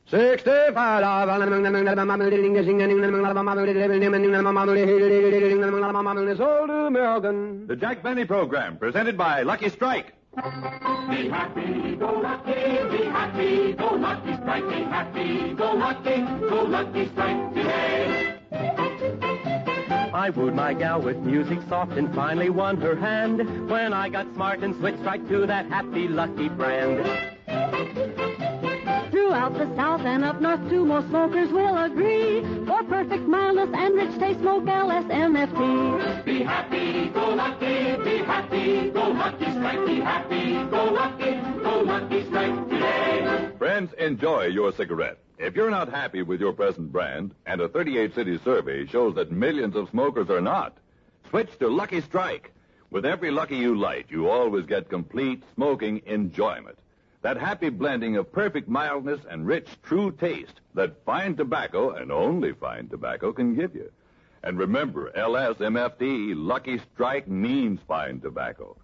65. Old American. The Jack Benny Program, presented by Lucky Strike. Be happy, go lucky, be happy, go lucky strike, be happy, go lucky strike today. I wooed my gal with music soft and finally won her hand when I got smart and switched right to that happy lucky brand. Throughout the South and up north too, most smokers will agree. For perfect mildness and rich taste, smoke LSMFT. Be happy, go lucky strike, be happy, go lucky strike today. Friends, enjoy your cigarette. If you're not happy with your present brand, and a 38-city survey shows that millions of smokers are not, switch to Lucky Strike. With every Lucky you light, you always get complete smoking enjoyment. That happy blending of perfect mildness and rich, true taste that fine tobacco, and only fine tobacco, can give you. And remember, LSMFT, Lucky Strike, means fine tobacco.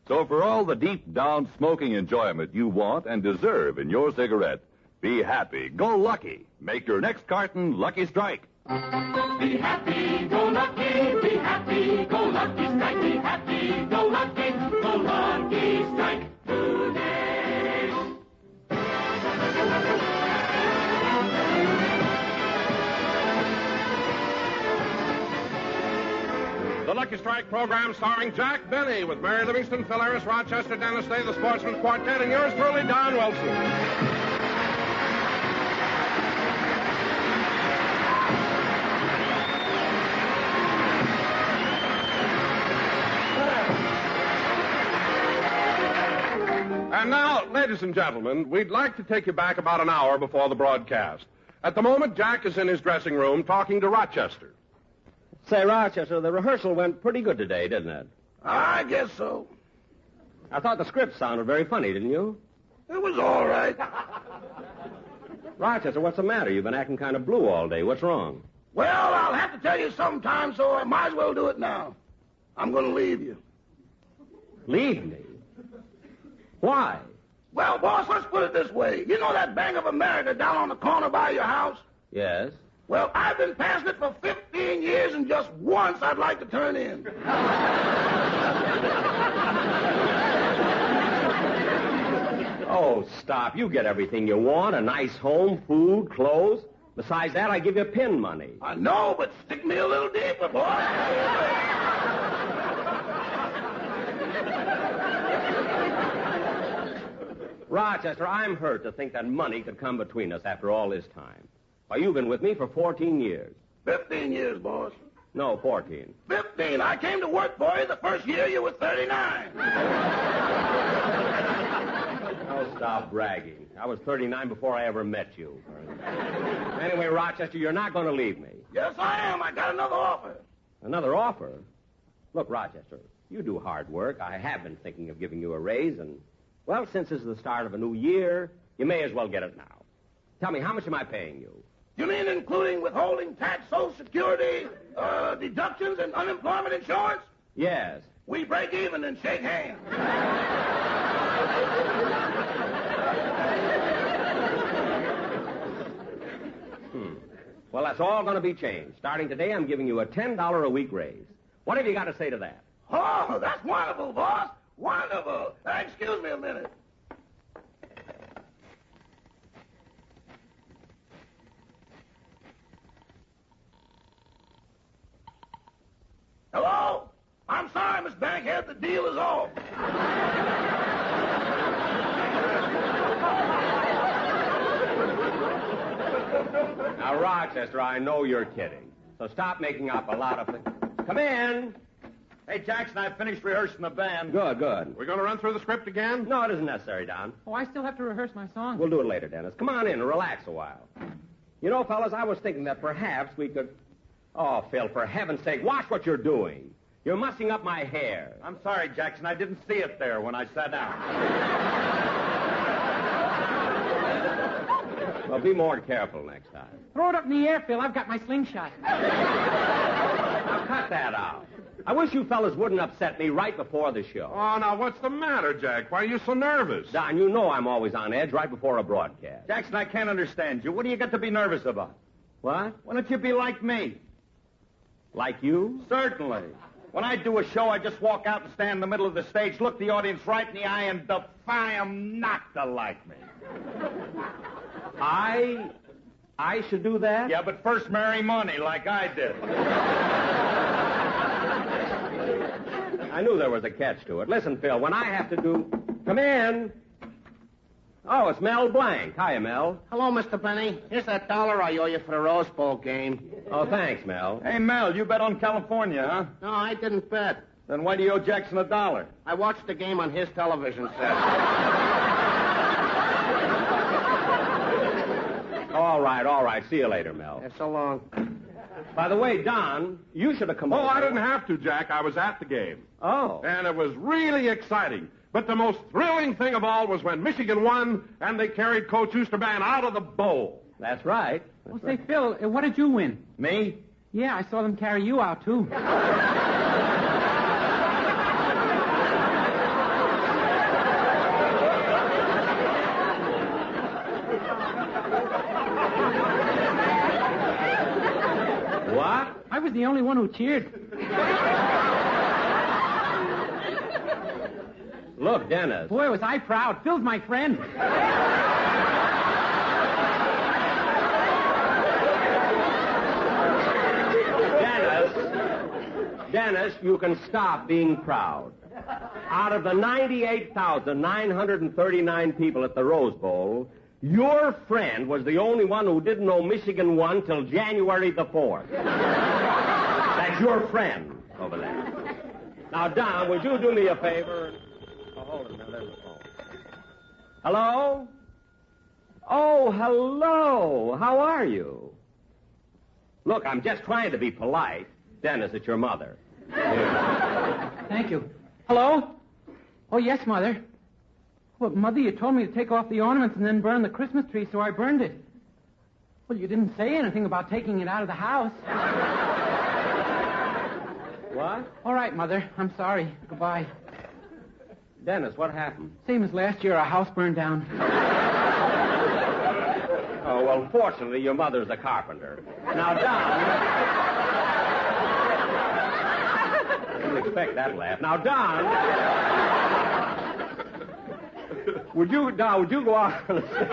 So for all the deep-down smoking enjoyment you want and deserve in your cigarette, be happy, go lucky. Make your next carton Lucky Strike. Be happy, go lucky, be happy, go lucky strike, be happy, go lucky strike today. The Lucky Strike program starring Jack Benny with Mary Livingston, Phil Harris, Rochester, Dennis Day, the Sportsman Quartet, and yours truly, Don Wilson. And now, ladies and gentlemen, we'd like to take you back about an hour before the broadcast. At the moment, Jack is in his dressing room talking to Rochester. Say, Rochester, the rehearsal went pretty good today, didn't it? I guess so. I thought the script sounded very funny, didn't you? It was all right. Rochester, what's the matter? You've been acting kind of blue all day. What's wrong? Well, I'll have to tell you sometime, so I might as well do it now. I'm going to leave you. Leave me? Why? Well, boss, let's put it this way. You know that Bank of America down on the corner by your house? Yes. Well, I've been passing it for 15 years, and just once I'd like to turn in. Oh, stop. You get everything you want, a nice home, food, clothes. Besides that, I give you pin money. I know, but stick me a little deeper, boy. Rochester, I'm hurt to think that money could come between us after all this time. Why, you've been with me for 14 years. 15 years, boss. No, 14. 15. I came to work for you the first year you were 39. Oh, stop bragging. I was 39 before I ever met you. Anyway, Rochester, you're not going to leave me. Yes, I am. I got another offer. Another offer? Look, Rochester, you do hard work. I have been thinking of giving you a raise, and, well, since this is the start of a new year, you may as well get it now. Tell me, how much am I paying you? You mean including withholding tax, Social Security, deductions, and unemployment insurance? Yes. We break even and shake hands. Well, that's all going to be changed. Starting today, I'm giving you a $10 a week raise. What have you got to say to that? Oh, that's wonderful, boss. Wonderful. Excuse me a minute. Hello? I'm sorry, Miss Bankhead. The deal is off. Now, Rochester, I know you're kidding. So stop making up a lot of things. Come in. Hey, Jackson, I've finished rehearsing the band. Good, good. We're going to run through the script again? No, it isn't necessary, Don. Oh, I still have to rehearse my song. We'll do it later, Dennis. Come on in and relax a while. You know, fellas, I was thinking that perhaps we could... Oh, Phil, for heaven's sake, watch what you're doing. You're mussing up my hair. I'm sorry, Jackson. I didn't see it there when I sat down. Well, be more careful next time. Throw it up in the air, Phil. I've got my slingshot. Now, cut that out. I wish you fellas wouldn't upset me right before the show. Oh, now, what's the matter, Jack? Why are you so nervous? Don, you know I'm always on edge right before a broadcast. Jackson, I can't understand you. What do you got to be nervous about? What? Why don't you be like me? Like you? Certainly. When I do a show, I just walk out and stand in the middle of the stage, look the audience right in the eye, and defy them not to like me. I should do that? Yeah, but first marry money, like I did. I knew there was a catch to it. Listen, Phil, when I have to do... Come in. Oh, it's Mel Blank. Hiya, Mel. Hello, Mr. Benny. Here's that $1 I owe you for the Rose Bowl game. Oh, thanks, Mel. Hey, Mel, you bet on California, huh? No, I didn't bet. Then why do you owe Jackson $1? I watched the game on his television set. All right. See you later, Mel. Yeah, so long. By the way, Don, you should have come over. Oh, I didn't have to, Jack. I was at the game. Oh. And it was really exciting. But the most thrilling thing of all was when Michigan won and they carried Coach Oosterman out of the bowl. That's right. Well, say, Phil, what did you win? Me? Yeah, I saw them carry you out, too. What? I was the only one who cheered. Look, Dennis. Boy, was I proud. Phil's my friend. Dennis, you can stop being proud. Out of the 98,939 people at the Rose Bowl, your friend was the only one who didn't know Michigan won till January the 4th. That's your friend over there. Now, Don, would you do me a favor? Oh, hold it now. There's the phone. Hello? Oh, hello. How are you? Look, I'm just trying to be polite. Dennis, it's your mother. Thank you. Hello? Oh, yes, Mother. Well, Mother, you told me to take off the ornaments and then burn the Christmas tree, so I burned it. Well, you didn't say anything about taking it out of the house. What? All right, Mother. I'm sorry. Goodbye. Dennis, what happened? Same as last year, our house burned down. Oh, well, fortunately, your mother's a carpenter. Now, Don... I didn't expect that laugh. Now, Don... Would you go out on the stage?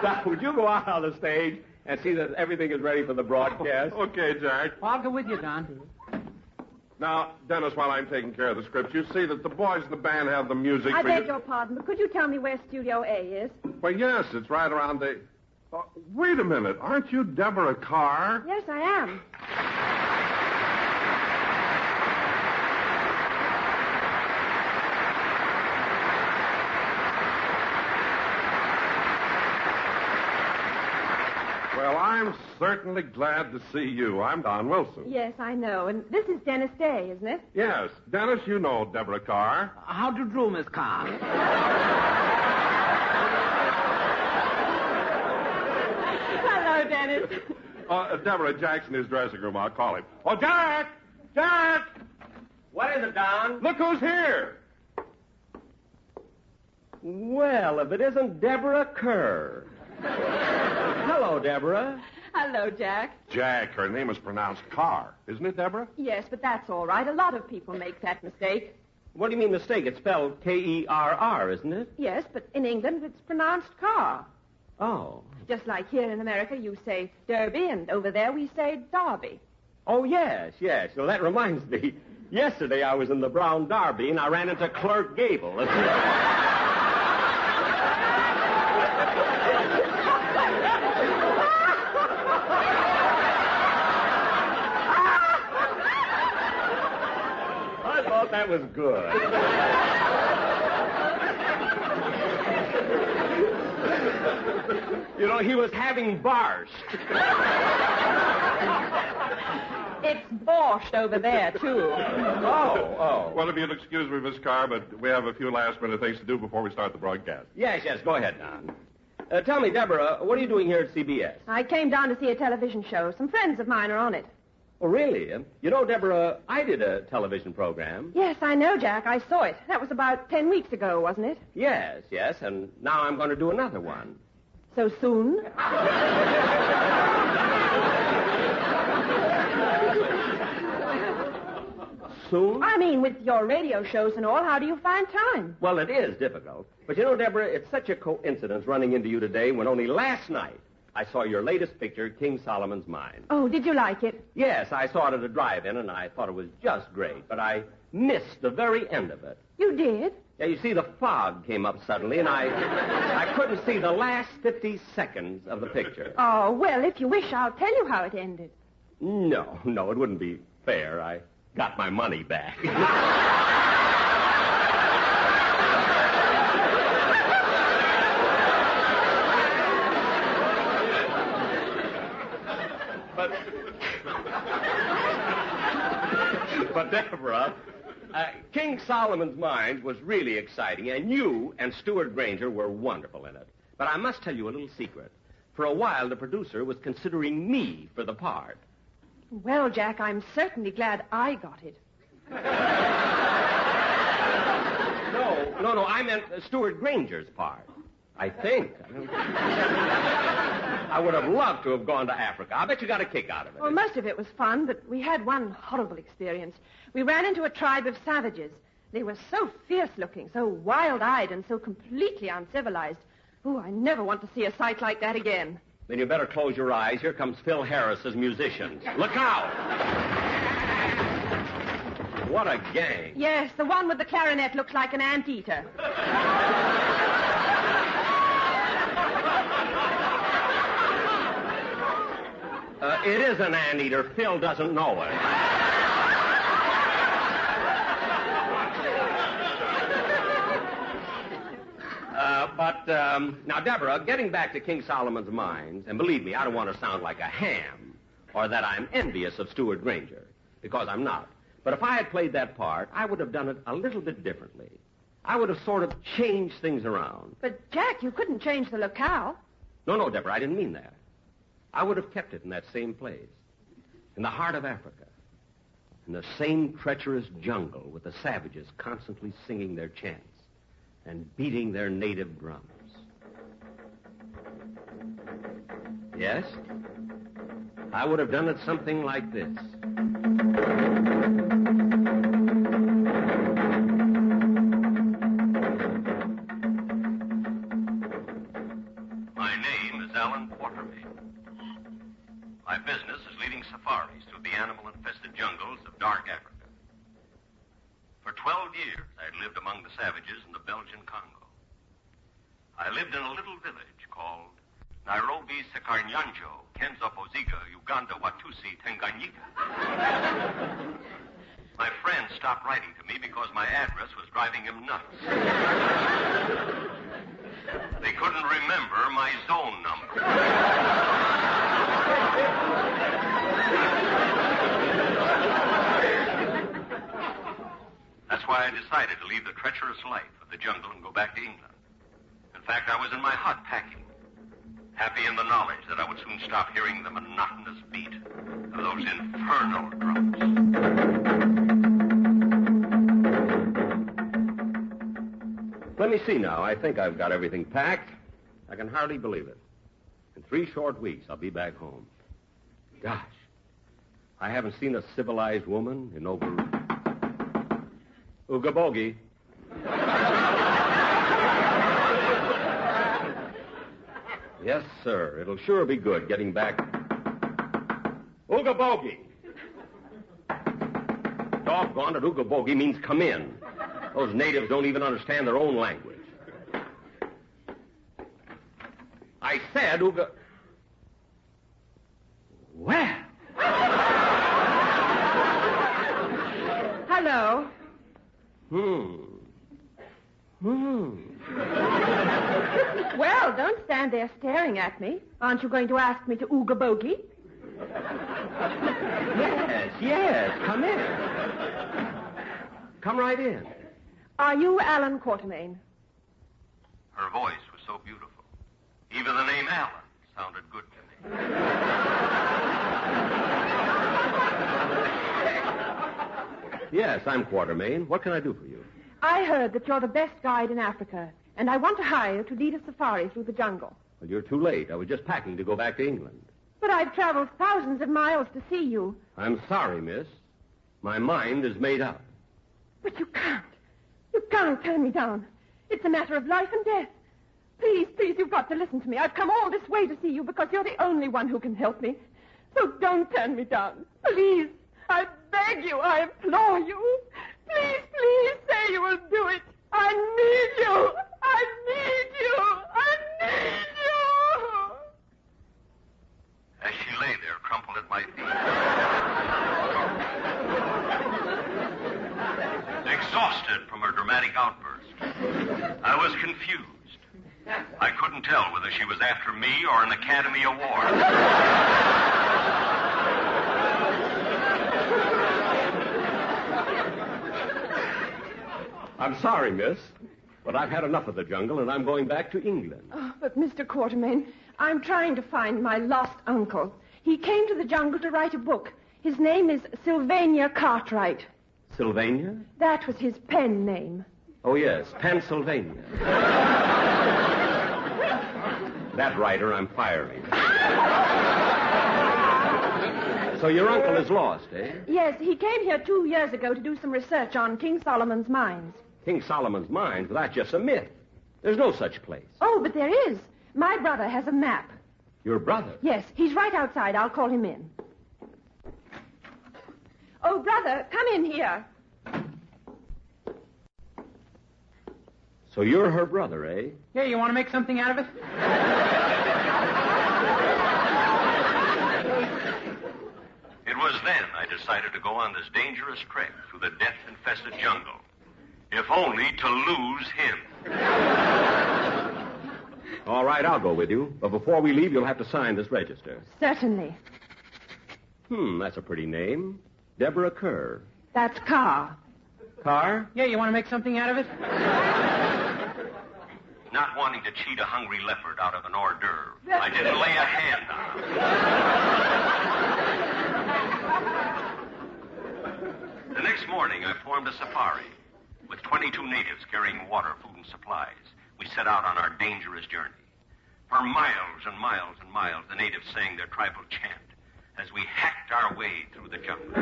Don, would you go out on the stage and see that everything is ready for the broadcast? Okay, Jack. Well, I'll go with you, Don. Now, Dennis, while I'm taking care of the script, you see that the boys in the band have the music I for beg you. your pardon, but could you tell me where Studio A is? Well, yes, it's right around the... wait a minute. Aren't you Deborah Kerr? Yes, I am. Well, I'm certainly glad to see you. I'm Don Wilson. Yes, I know. And this is Dennis Day, isn't it? Yes. Dennis, you know Deborah Kerr. How do you do, Miss Carr? Hello, Dennis. Deborah, Jack's in his dressing room. I'll call him. Oh, Jack! Jack! What is it, Don? Look who's here. Well, if it isn't Deborah Kerr. Hello, Deborah. Hello, Jack. Jack, her name is pronounced Carr. Isn't it, Deborah? Yes, but that's all right. A lot of people make that mistake. What do you mean mistake? It's spelled Kerr, isn't it? Yes, but in England it's pronounced car. Oh. Just like here in America you say Derby, and over there we say Derby. Oh, yes. Well, that reminds me. Yesterday I was in the Brown Derby, and I ran into Clerk Gable. I thought that was good. You know, he was having borscht. It's borscht over there, too. Oh. Well, if you'll excuse me, Miss Carr, but we have a few last-minute things to do before we start the broadcast. Yes. Go ahead, Don. Tell me, Deborah, what are you doing here at CBS? I came down to see a television show. Some friends of mine are on it. Oh, really? You know, Deborah, I did a television program. Yes, I know, Jack. I saw it. That was about 10 weeks ago, wasn't it? Yes, and now I'm going to do another one. So soon? Soon? I mean, with your radio shows and all, how do you find time? Well, it is difficult. But you know, Deborah, it's such a coincidence running into you today when only last night I saw your latest picture, King Solomon's Mine. Oh, did you like it? Yes, I saw it at a drive-in, and I thought it was just great. But I missed the very end of it. You did? Yeah, you see, the fog came up suddenly, and I couldn't see the last 50 seconds of the picture. Oh, well, if you wish, I'll tell you how it ended. No, it wouldn't be fair. I got my money back. But Deborah, King Solomon's Mines was really exciting, and you and Stuart Granger were wonderful in it. But I must tell you a little secret. For a while, the producer was considering me for the part. Well, Jack, I'm certainly glad I got it. No, I meant Stuart Granger's part. I think. I would have loved to have gone to Africa. I bet you got a kick out of it. Well, most of it was fun, but we had one horrible experience. We ran into a tribe of savages. They were so fierce-looking, so wild-eyed, and so completely uncivilized. Oh, I never want to see a sight like that again. Then you better close your eyes. Here comes Phil Harris's musicians. Look out! What a gang. Yes, the one with the clarinet looks like an anteater. It is an anteater. Phil doesn't know it. Now, Deborah, getting back to King Solomon's Mines, and believe me, I don't want to sound like a ham or that I'm envious of Stuart Granger, because I'm not. But if I had played that part, I would have done it a little bit differently. I would have sort of changed things around. But, Jack, you couldn't change the locale. No, Deborah, I didn't mean that. I would have kept it in that same place, in the heart of Africa, in the same treacherous jungle with the savages constantly singing their chants and beating their native drums. Yes, I would have done it something like this. My name is Alan Quatermain. My business is leading safaris through the animal-infested jungles of dark Africa. For 12 years, I had lived among the savages in the Belgian Congo. I lived in a little village called Nairobi Sekarnyanjo, Kenza Boziga, Uganda Watusi Tanganyika. My friend stopped writing to me because my address was driving him nuts. They couldn't remember my zone number. That's why I decided to leave the treacherous life of the jungle and go back to England. In fact, I was in my hut packing, happy in the knowledge that I would soon stop hearing the monotonous beat of those infernal drums. Let me see now. I think I've got everything packed. I can hardly believe it. In 3 short weeks, I'll be back home. Gosh, I haven't seen a civilized woman in over... Ooga bogey. Yes, sir. It'll sure be good getting back. Ooga bogey. Doggone it, Ooga bogey means come in. Those natives don't even understand their own language. I said Ooga... Well. Hello. Well, don't stand there staring at me. Aren't you going to ask me to ooga bogey? Yes. Come in. Come right in. Are you Alan Quatermain? Her voice was so beautiful. Even the name Alan sounded good to me. Yes, I'm Quartermain. What can I do for you? I heard that you're the best guide in Africa, and I want to hire you to lead a safari through the jungle. Well, you're too late. I was just packing to go back to England. But I've traveled thousands of miles to see you. I'm sorry, miss. My mind is made up. But you can't. You can't turn me down. It's a matter of life and death. Please, please, you've got to listen to me. I've come all this way to see you because you're the only one who can help me. So don't turn me down. Please. I beg you. I implore you. Please, please say you will do it. I need you. I need you. I need you. As she lay there, crumpled at my feet. Exhausted from her dramatic outburst. I was confused. I couldn't tell whether she was after me or an Academy Award. I'm sorry, miss, but I've had enough of the jungle, and I'm going back to England. Oh, but Mr. Quartermain, I'm trying to find my lost uncle. He came to the jungle to write a book. His name is Sylvania Cartwright. Sylvania? That was his pen name. Oh, yes, Pennsylvania. That writer I'm firing. So your uncle is lost, eh? Yes, he came here 2 years ago to do some research on King Solomon's mines. King Solomon's mines? Well, that's just a myth. There's no such place. Oh, but there is. My brother has a map. Your brother? Yes, he's right outside. I'll call him in. Oh, brother, come in here. So you're her brother, eh? Yeah, you want to make something out of it? It was then I decided to go on this dangerous trek through the death-infested jungle. If only to lose him. All right, I'll go with you. But before we leave, you'll have to sign this register. Certainly. That's a pretty name. Deborah Kerr. That's Carr. Carr? Yeah, you want to make something out of it? Not wanting to cheat a hungry leopard out of an hors d'oeuvre, I didn't lay a hand on him. The next morning, I formed a safari. With 22 natives carrying water, food, and supplies, we set out on our dangerous journey. For miles and miles and miles, the natives sang their tribal chant as we hacked our way through the jungle.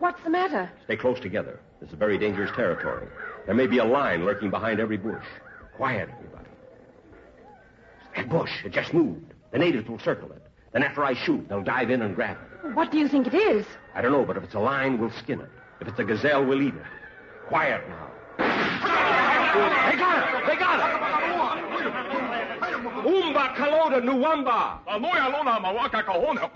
What's the matter? Stay close together. This is very dangerous territory. There may be a lion lurking behind every bush. Quiet, everybody. That bush, it just moved. The natives will circle it. Then after I shoot, they'll dive in and grab it. What do you think it is? I don't know, but if it's a lion, we'll skin it. If it's a gazelle, we'll eat it. Quiet now. They got it! They got it! Umba kaloda nuwamba! Amoya lona mawaka kahona.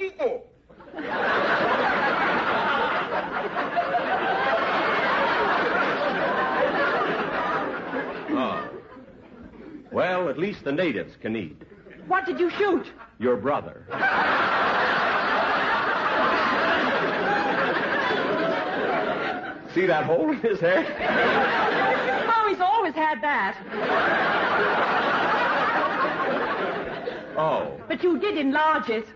Oh. Well, at least the natives can eat. What did you shoot? Your brother. See that hole in his head? Oh, he's always had that. Oh. But you did enlarge it.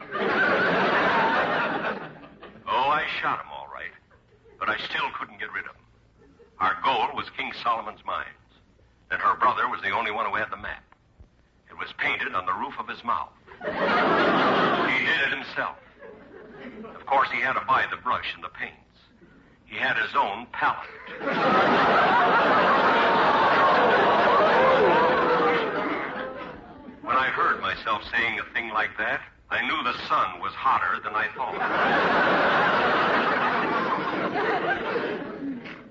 Oh, I shot him all right, but I still couldn't get rid of him. Our goal was King Solomon's mines, and her brother was the only one who had the map. It was painted on the roof of his mouth. He did it himself. Of course, he had to buy the brush and the paints. He had his own palette. When I heard myself saying a thing like that, I knew the sun was hotter than I thought.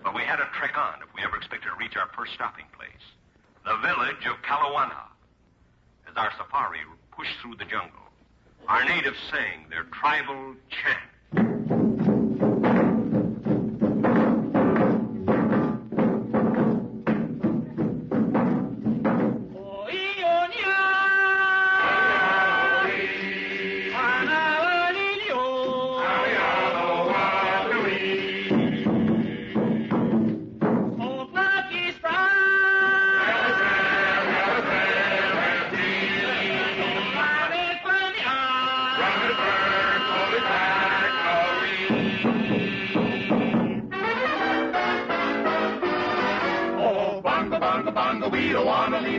But we had to trek on if we ever expected to reach our first stopping place, the village of Kalawana. As our safari pushed through the jungle, our natives sang their tribal chant.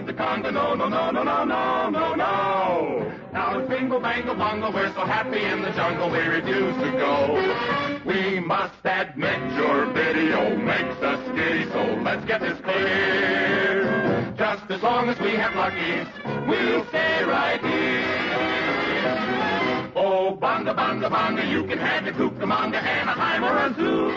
the conga. No, no, no, no, no, no, no, no. Now it's bingo, bango, bongo. We're so happy in the jungle we refuse to go. We must admit your video makes us giddy, so let's get this clear. Just as long as we have luckies, we'll stay right here. Oh, bonga, bonga, bonga, you can have the Cucamonga, Anaheim, or a zoo.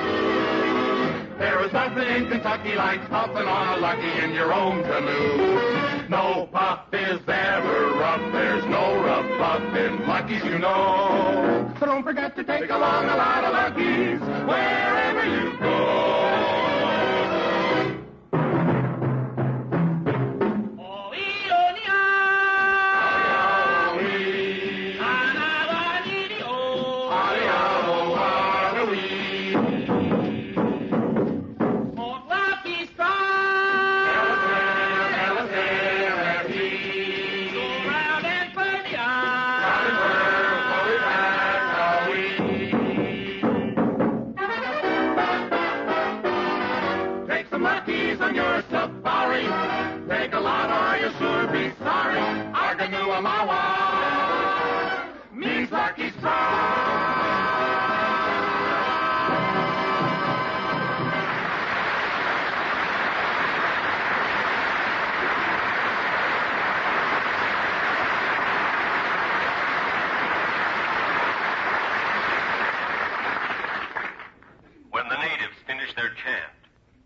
There is nothing in Kentucky like puffing on a lucky in your own canoe. No puff is ever rough, there's no rough puff in Lucky's, you know. So don't forget to take along a lot of Luckies wherever you go. Take a lot or you'll sure be sorry. Arganuamawa means Lucky When the natives finished their chant,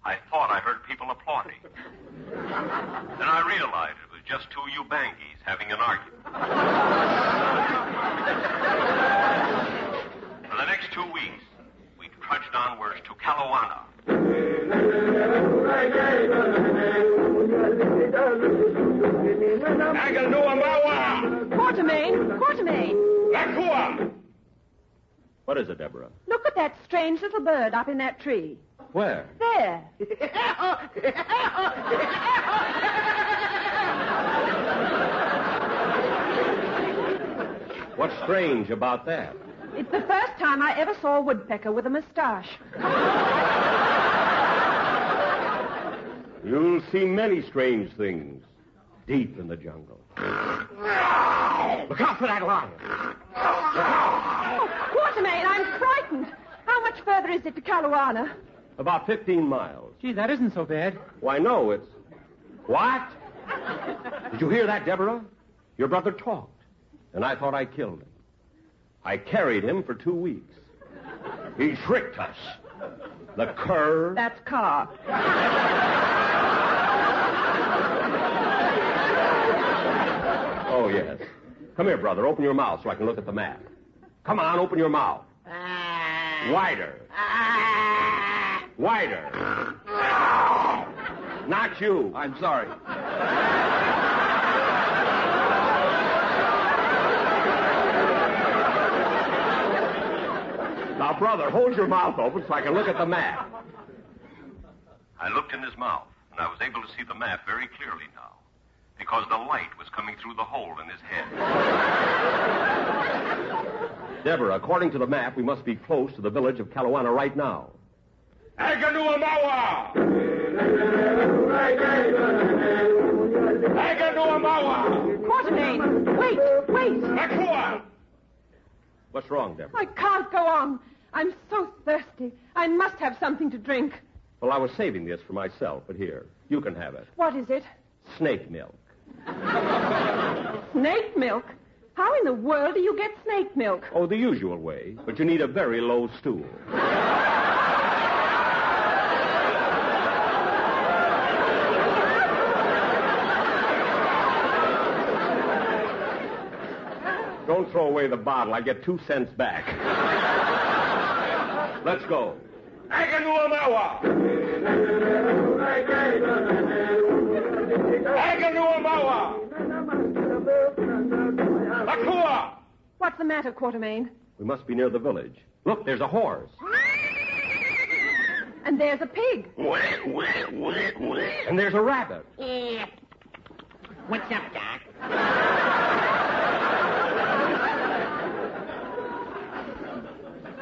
I thought I heard people applauding. Then I realized it was just two Ubangis having an argument. For the next 2 weeks, we trudged onwards to Kalawana. Quartermain. Lakua! What is it, Deborah? Look at that strange little bird up in that tree. Where? There. What's strange about that? It's the first time I ever saw a woodpecker with a mustache. You'll see many strange things deep in the jungle. Look out for that lion. Oh, Quartermain, I'm frightened. How much further is it to Kalawana? About 15 miles. Gee, that isn't so bad. Why, no, it's... What? Did you hear that, Deborah? Your brother talked, and I thought I killed him. I carried him for 2 weeks. He tricked us. The cur... That's Carr. Oh, yes. Come here, brother. Open your mouth so I can look at the map. Come on, open your mouth. Wider. Wider. Not you. I'm sorry. Now, brother, hold your mouth open so I can look at the map. I looked in his mouth, and I was able to see the map very clearly now, because the light was coming through the hole in his head. Deborah, according to the map, we must be close to the village of Kalawana right now. Aganuamawa! Aganuamawa! Quartermain, wait. Lakua! What's wrong, Deborah? I can't go on. I'm so thirsty. I must have something to drink. Well, I was saving this for myself, but here, you can have it. What is it? Snake milk. Snake milk? How in the world do you get snake milk? Oh, the usual way, but you need a very low stool. Don't throw away the bottle. I get 2 cents back. Let's go. Aganuamawa! Aganuamawa! Lakua! What's the matter, Quartermain? We must be near the village. Look, there's a horse. And there's a pig. And there's a rabbit. What's up, Doc?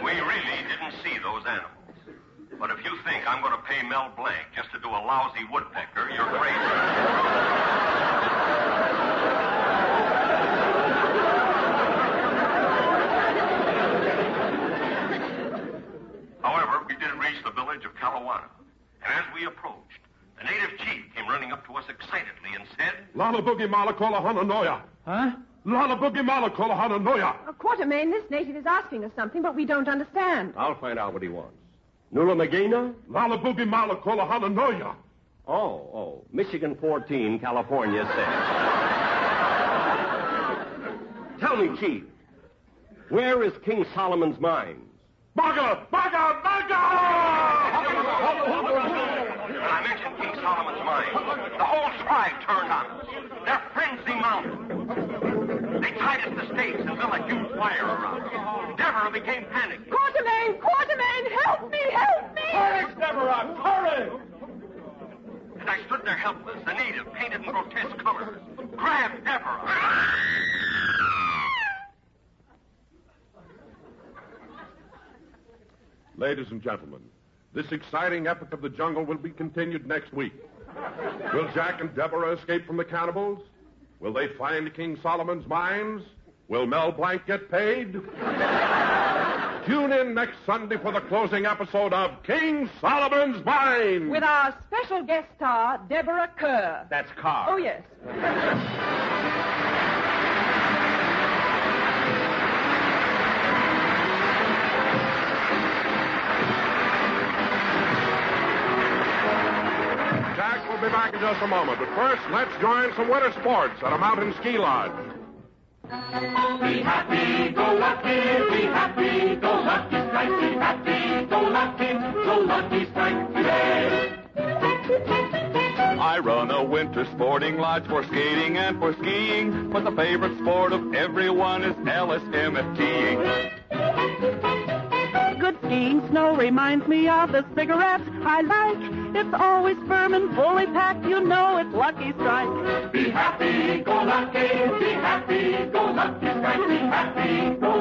We really didn't see those animals. But if you think I'm going to pay Mel Blanc just to do a lousy woodpecker, you're crazy. However, we did reach the village of Calawana. And as we approached, the native chief came running up to us excitedly and said, Lala Boogie Malakola Hananoya. Huh? Lala Boogie Malakola Hananoya. Quartermain, this native is asking us something, but we don't understand. I'll find out what he wants. Nula Magina? Lala Boogie Malakola Hananoya. Oh, Michigan 14, California 6. Tell me, Chief, where is King Solomon's mines? Baga! Baga! Baga! When I mentioned King Solomon's mine, the whole tribe turned on us. Their frenzy mounted. They tied us to stakes and built a huge fire around us. Deborah became panicked. Quartermain, help me! Courage, Deborah, courage! As I stood there helpless, the native, painted in grotesque colors, grabbed Deborah. Ladies and gentlemen, this exciting epic of the jungle will be continued next week. Will Jack and Deborah escape from the cannibals? Will they find King Solomon's mines? Will Mel Blanc get paid? Tune in next Sunday for the closing episode of King Solomon's Mines. With our special guest star, Deborah Kerr. That's Carr. Oh, yes. Jack will be back in just a moment, but first, let's join some winter sports at a mountain ski lodge. Be happy, go lucky, be happy, go lucky strike, be happy, go lucky strike today. I run a winter sporting lodge for skating and for skiing, but the favorite sport of everyone is LSMFTing. Good skiing snow reminds me of the cigarettes I like. It's always firm and fully packed, you know it's Lucky Strike. Be happy, go lucky, be happy, go lucky strike, be happy, go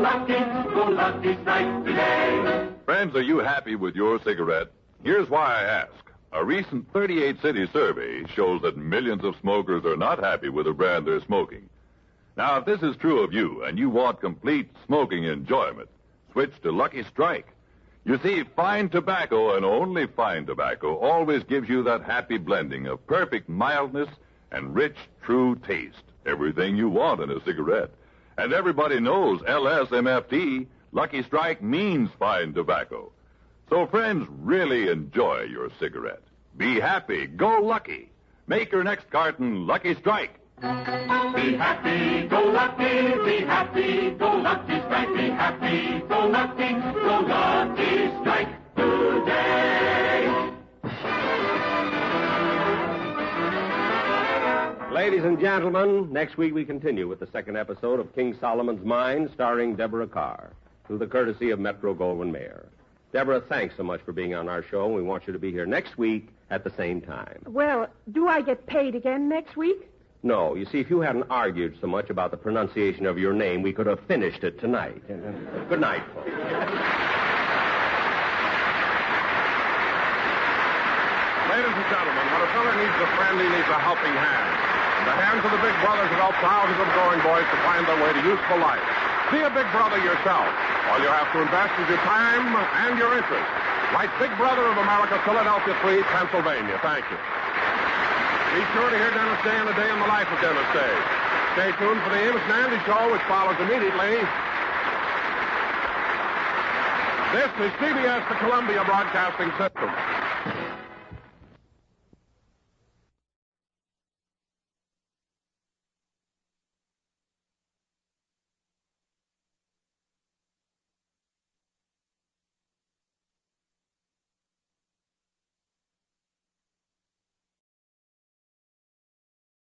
lucky strike today. Friends, are you happy with your cigarette? Here's why I ask. A recent 38-city survey shows that millions of smokers are not happy with the brand they're smoking. Now, if this is true of you and you want complete smoking enjoyment, switch to Lucky Strike. You see, fine tobacco and only fine tobacco always gives you that happy blending of perfect mildness and rich, true taste. Everything you want in a cigarette. And everybody knows LSMFT, Lucky Strike, means fine tobacco. So, friends, really enjoy your cigarette. Be happy. Go lucky. Make your next carton Lucky Strike. Be happy, go lucky, be happy, go lucky strike, be happy, go lucky strike today. Ladies and gentlemen, next week we continue with the second episode of King Solomon's Mines, starring Deborah Kerr, through the courtesy of Metro-Goldwyn-Mayer. Deborah, thanks so much for being on our show, and we want you to be here next week at the same time. Well, do I get paid again next week? No, you see, if you hadn't argued so much about the pronunciation of your name, we could have finished it tonight. Good night, folks. Ladies and gentlemen, when a fella needs a friend, he needs a helping hand. And the hands of the big brothers have helped thousands of growing boys to find their way to useful life. Be a big brother yourself. All you have to invest is your time and your interest. Write Big Brother of America, Philadelphia 3, Pennsylvania. Thank you. Be sure to hear Dennis Day and a Day in the Life of Dennis Day. Stay tuned for the Amos and Andy Show, which follows immediately. This is CBS, the Columbia Broadcasting System.